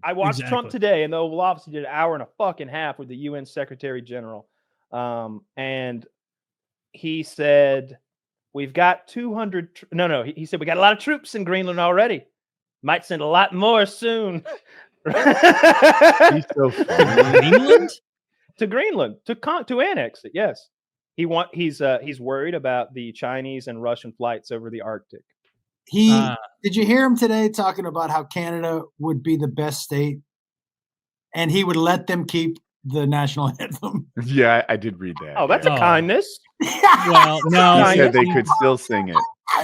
I watched Trump today in the Oval Office. He did an hour and a fucking half with the UN Secretary General. And he said, we've got 200. He said, we got a lot of troops in Greenland already. Might send a lot more soon. He's so funny. Greenland? To Greenland, to annex it, yes. He's worried about the Chinese and Russian flights over the Arctic. Did you hear him today talking about how Canada would be the best state and he would let them keep the national anthem? Yeah, I did read that. Oh, that's a kindness. Well, no, he said they could still sing it.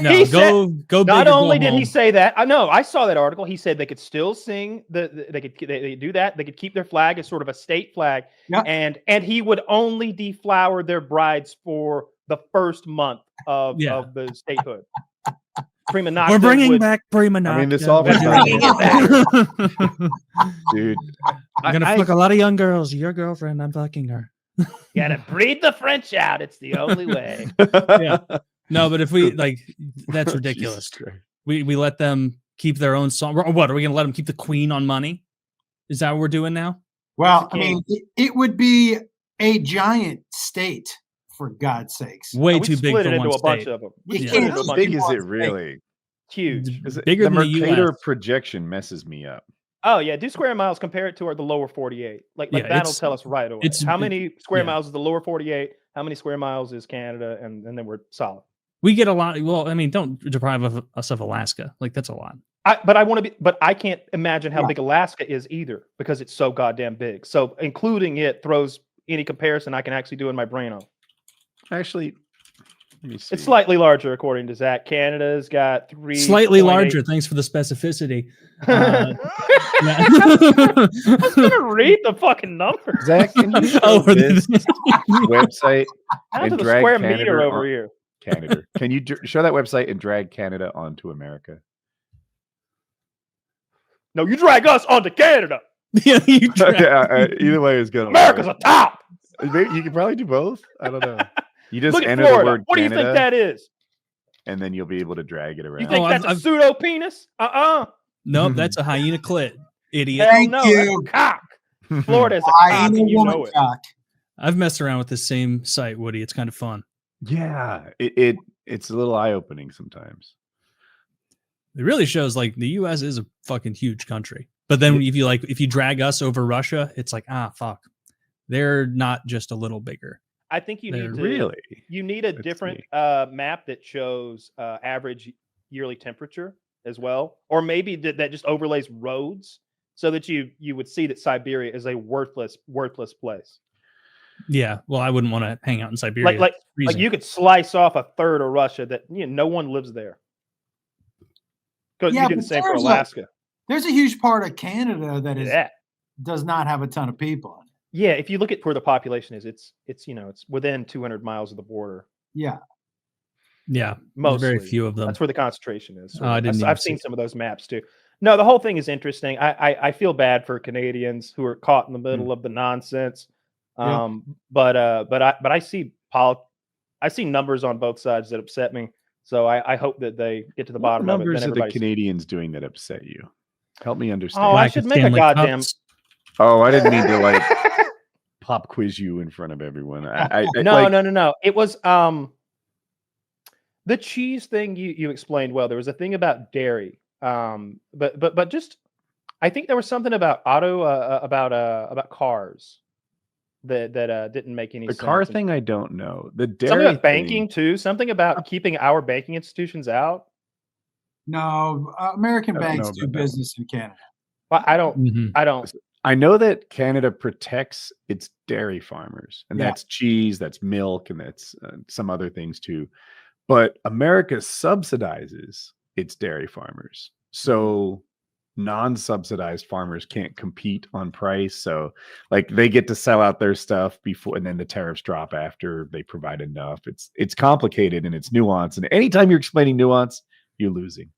No, he go. Not only did he say that, I saw that article. He said they could still sing they could do that. They could keep their flag as sort of a state flag, and he would only deflower their brides for the first month of the statehood. Prima nocta. We're bringing back prima nocta. I mean, this all dude. I'm gonna fuck a lot of young girls. Your girlfriend, I'm fucking her. Gotta breathe the French out. It's the only way. Yeah. No, but if we that's ridiculous. We let them keep their own song. What are we gonna let them keep the Queen on money? Is that what we're doing now? Well, I mean, it would be a giant state, for God's sakes. Way too big for into one a state. bunch of them. How big is it really? Huge. Bigger the than the Mercator US. projection messes me up. Oh yeah, do square miles. Compare it to the lower 48. Like that'll tell us right away. How many square miles is the lower 48? How many square miles is Canada? And then we're solid. We get a lot. Well, I mean, don't deprive us of Alaska. Like that's a lot. But I can't imagine how big Alaska is either because it's so goddamn big. So including it throws any comparison I can actually do in my brain off. Actually, let me see. It's slightly larger according to Zach. Canada's got 3. Slightly larger. Thanks for the specificity. I was gonna read the fucking number. Zach, can you show this website and and the drag square Canada meter over here? Canada. Can you show that website and drag Canada onto America? No, you drag us onto Canada. Yeah, you drag. Either way is good. America's a top. You can probably do both. I don't know. You just Look at enter Florida. the word What do you Canada, think that is? and then you'll be able to drag it around. You think that's a pseudo penis? Nope, that's a hyena clit, idiot. Thank no, you. that's a cock. Florida is a cock, and you know it. Cock. I've messed around with the same site, Woody. It's kind of fun. Yeah, it's a little eye-opening sometimes. It really shows like the U.S. is a fucking huge country. But then if you drag us over Russia, it's like fuck, they're not just a little bigger. I think you need a different map that shows average yearly temperature as well, or maybe that just overlays roads so that you would see that Siberia is a worthless place. Yeah, well, I wouldn't want to hang out in Siberia. Like you could slice off a third of Russia that no one lives there. Because you did the same for Alaska. There's a huge part of Canada that does not have a ton of people in it. Yeah, if you look at where the population is, it's within 200 miles of the border. Yeah. Yeah, mostly. Very few of them. That's where the concentration is. So I've seen some of those maps too. No, the whole thing is interesting. I feel bad for Canadians who are caught in the middle of the nonsense. But I see numbers on both sides that upset me. So I hope that they get to the bottom of it. Numbers are the Canadians doing that upset you? Help me understand. Oh, I should make a goddamn. Oh, I didn't mean to pop quiz you in front of everyone. No. It was the cheese thing you explained well. There was a thing about dairy. But just I think there was something about about cars that didn't make any sense. The car thing I don't know. The dairy something about banking too. Something about keeping our banking institutions out. No, American banks do business in Canada. Well, I don't. I know that Canada protects its dairy farmers, and that's cheese, that's milk, and that's some other things too. But America subsidizes its dairy farmers. So non-subsidized farmers can't compete on price. So they get to sell out their stuff before, and then the tariffs drop after they provide enough. It's complicated and it's nuanced. And anytime you're explaining nuance, you're losing.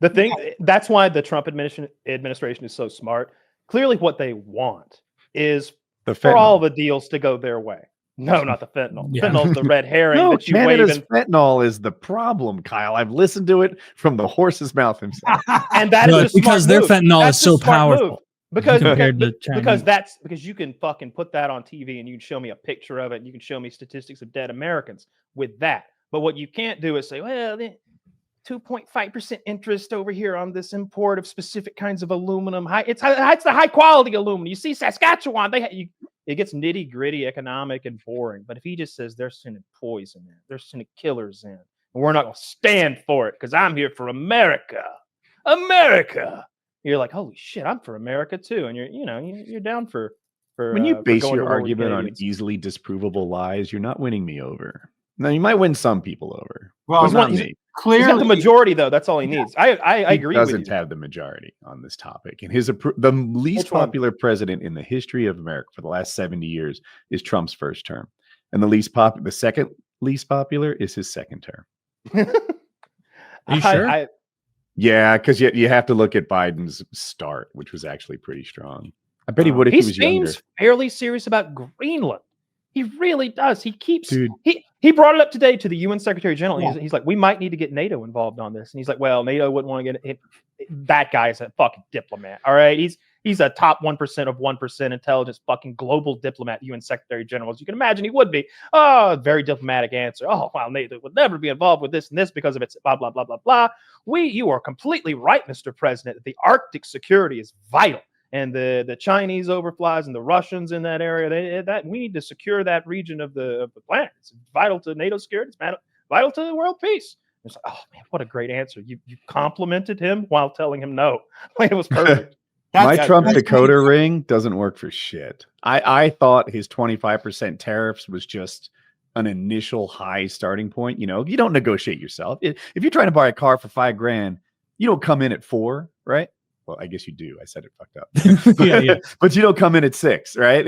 The thing that's why the Trump administration is so smart. Clearly, what they want is for all the deals to go their way. No, not the fentanyl. Yeah. Fentanyl's the red herring No, that you Canada's wave fentanyl is the problem, Kyle. I've listened to it from the horse's mouth himself. and that is No, a smart because their move. fentanyl That's is so a smart move. powerful Because compared to Chinese. because you can fucking put that on TV and you can show me a picture of it and you can show me statistics of dead Americans with that. But what you can't do is say, well, 2.5% interest over here on this import of specific kinds of aluminum. It's the high quality aluminum. You see, Saskatchewan, it gets nitty gritty, economic, and boring. But if he just says they're sending poison in, they're sending killers in, and we're not going to stand for it because I'm here for America. America. You're like, holy shit, I'm for America too, and you're down for when you base your war with argument on Canadians. easily disprovable lies, you're not winning me over. Now you might win some people over. Well, but not me. He's got the majority though. That's all he needs. I agree. He doesn't with you. have the majority on this topic, and the least popular president in the history of America for the last 70 years is Trump's first term, and the second least popular is his second term. Are you sure? Yeah, because you have to look at Biden's start, which was actually pretty strong. I bet he would if he was younger. He seems fairly serious about Greenland. He really does. He keeps he brought it up today to the UN Secretary General. Yeah. He's like, we might need to get NATO involved on this, and he's like, well, NATO wouldn't want to get it. That guy is a fucking diplomat. All right, he's a top 1% of 1% intelligence fucking global diplomat, UN Secretary General. As you can imagine, he would be. Oh, very diplomatic answer. Oh, well, NATO would never be involved with this and this because of its blah, blah, blah, blah, blah. You are completely right, Mr. President. The Arctic security is vital. And the Chinese overflies and the Russians in that area, we need to secure that region of the planet. It's vital to NATO security. It's vital to the world peace. It's like, oh man, what a great answer. You complimented him while telling him no. It was perfect. My Trump Dakota ring doesn't work for shit. I thought his 25% tariffs was just an initial high starting point. You don't negotiate yourself. If you're trying to buy a car for $5,000, you don't come in at 4, right? Well, I guess you do. I said it fucked up. Yeah. But you don't come in at 6, right?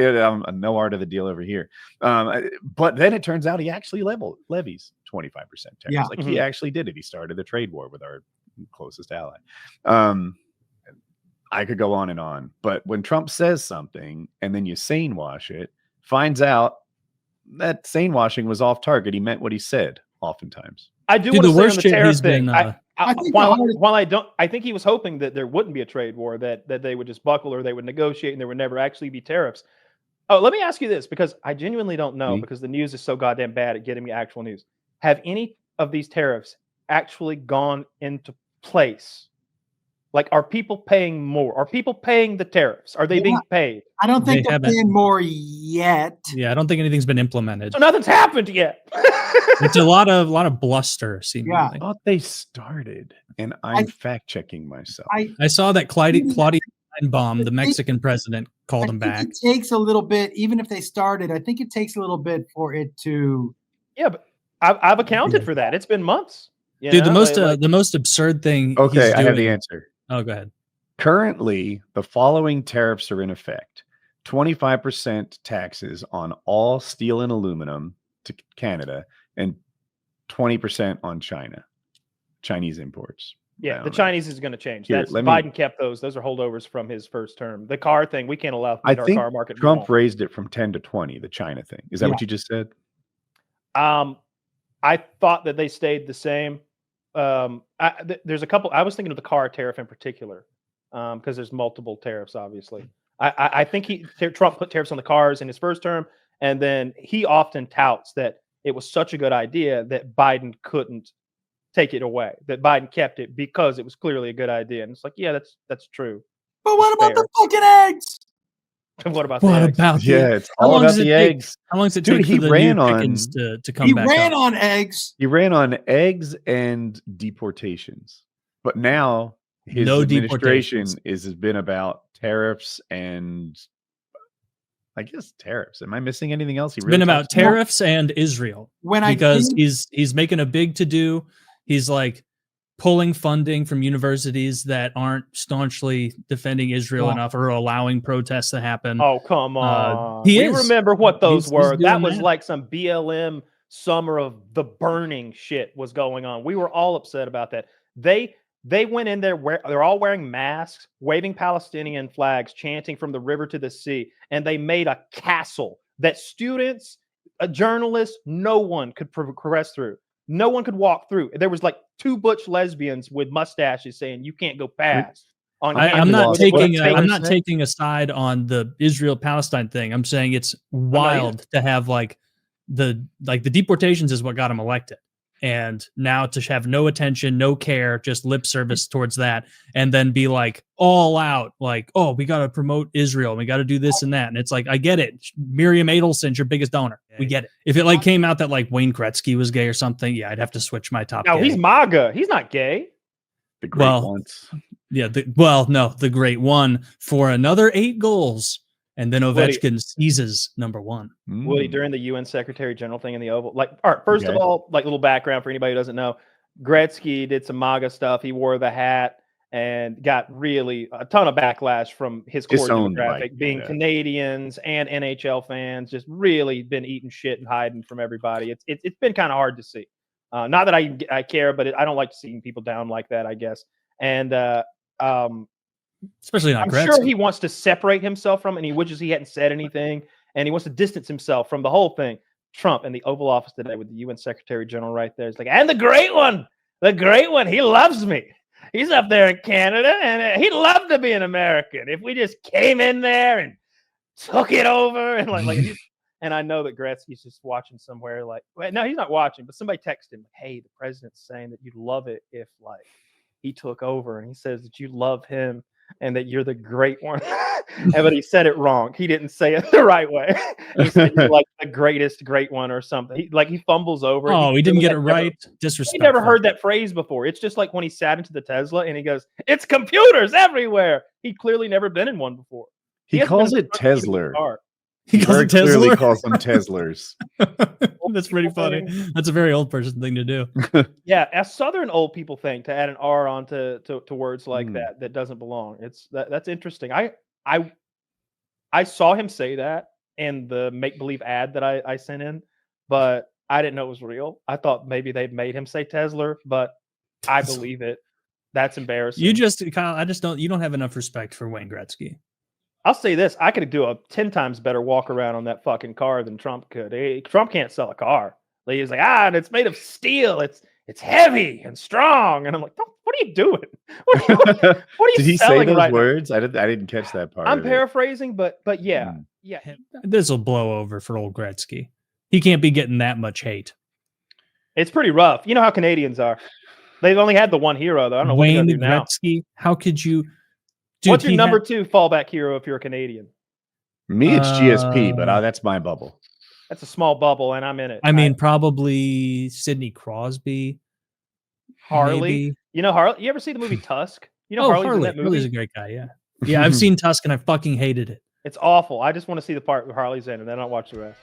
No art of the deal over here. But then it turns out he actually levies 25% tariffs. Yeah. Like he actually did it. He started the trade war with our closest ally. I could go on, but when Trump says something and then you sane wash it, finds out that sane washing was off target. He meant what he said oftentimes. I do want to say on the tariff thing. I think he was hoping that there wouldn't be a trade war, that they would just buckle or they would negotiate and there would never actually be tariffs. Oh, let me ask you this, because I genuinely don't know, because the news is so goddamn bad at getting me actual news. Have any of these tariffs actually gone into place? Like, are people paying more? Are people paying the tariffs? Are they being paid? I don't think they're paying more yet. Yeah, I don't think anything's been implemented. So nothing's happened yet. It's a lot of bluster, seemingly. Yeah. I thought they started, and I'm fact checking myself. I saw that Claudia Sheinbaum, the Mexican president, called him back. It takes a little bit, even if they started. I think it takes a little bit for it to. Yeah, but I've accounted for that. It's been months. Dude, the most absurd thing. Okay, I have the answer. Oh, go ahead. Currently, the following tariffs are in effect: 25% taxes on all steel and aluminum to Canada, and 20% on Chinese imports. Yeah, the Chinese is going to change. Biden kept those. Those are holdovers from his first term. The car thing, we can't allow our car market. Trump raised it from 10 to 20, the China thing. Is that what you just said? I thought that they stayed the same. There's a couple. I was thinking of the car tariff in particular, because there's multiple tariffs, obviously. I think Trump put tariffs on the cars in his first term, and then he often touts that it was such a good idea that Biden couldn't take it away, that Biden kept it because it was clearly a good idea. And it's like, yeah, that's true. But what about the fucking eggs? What about the eggs? It's all about the eggs. How long does it take for the new chickens to come back? He ran on eggs. He ran on eggs and deportations. But now his administration has been about tariffs and I guess tariffs. Am I missing anything else? It's been about tariffs and Israel. He's making a big to-do. He's like pulling funding from universities that aren't staunchly defending Israel enough or allowing protests to happen. Oh, come on. We remember what those were. That was like some BLM summer of the burning shit was going on. We were all upset about that. They went in there where they're all wearing masks, waving Palestinian flags, chanting from the river to the sea, and they made a castle that students a journalist, no one could progress through. No one could walk through. There was like 2 butch lesbians with mustaches saying you can't go past. I'm not taking a side on the Israel-Palestine thing. I'm saying it's wild to have like the deportations is what got him elected. And now to have no attention, no care, just lip service towards that, and then be like all out, like, oh, we got to promote Israel, we got to do this and that. And it's like, I get it. Miriam Adelson's your biggest donor. We get it. If it like came out that like Wayne Gretzky was gay or something, yeah, I'd have to switch my top. No, he's MAGA. He's not gay. The great ones. Yeah. The great one for another 8 goals. And then Ovechkin seizes number 1. Woody, during the UN Secretary General thing in the Oval, like, all right, first of all, like little background for anybody who doesn't know, Gretzky did some MAGA stuff. He wore the hat and got really a ton of backlash from his core demographic, being Canadians and NHL fans, just really been eating shit and hiding from everybody. It's been kind of hard to see. Not that I care, but I don't like seeing people down like that, I guess. And especially not Gretzky. I'm sure he wants to separate himself from it, and he wishes he hadn't said anything, and he wants to distance himself from the whole thing. Trump in the Oval Office today with the UN Secretary General right there. It's like, and the great one, he loves me. He's up there in Canada, and he'd love to be an American if we just came in there and took it over. And and I know that Gretzky's just watching somewhere. Like, no, he's not watching, but somebody texted him, "Hey, the president's saying that you'd love it if like he took over," and he says that you love him and that you're the great one. But he said it wrong. He didn't say it the right way. He said you're like the greatest great one or something. He fumbles over. Oh, he didn't get it right. Disrespectful. He never heard that phrase before. It's just like when he sat into the Tesla and he goes, "It's computers everywhere." He clearly never been in one before. He calls it Tesla. He very clearly calls them Teslers. That's pretty funny. That's a very old person thing to do. Yeah, a Southern old people thing to add an R onto to words like that doesn't belong. That's interesting. I saw him say that in the make-believe ad that I sent in, but I didn't know it was real. I thought maybe they'd made him say Tesla, but I believe it. That's embarrassing. Kyle, you don't have enough respect for Wayne Gretzky. I'll say this: I could do a 10 times better walk around on that fucking car than Trump could. Trump can't sell a car. He's like, and it's made of steel. It's heavy and strong. And I'm like, what are you doing? What are you Did he say those words? I didn't catch that part. I'm paraphrasing, but yeah. This will blow over for old Gretzky. He can't be getting that much hate. It's pretty rough. You know how Canadians are. They've only had the one hero, though. I don't know Wayne what to do now. Gretzky. How could you? Dude, what's your number 2 fallback hero if you're a Canadian? Me, it's GSP, but that's my bubble. That's a small bubble, and I'm in it. I mean, probably Sidney Crosby. Harley. Maybe. You know Harley? You ever see the movie Tusk? You know Harley's in that movie? Harley's a great guy, yeah. Yeah, I've seen Tusk, and I fucking hated it. It's awful. I just want to see the part where Harley's in, and then I'll watch the rest.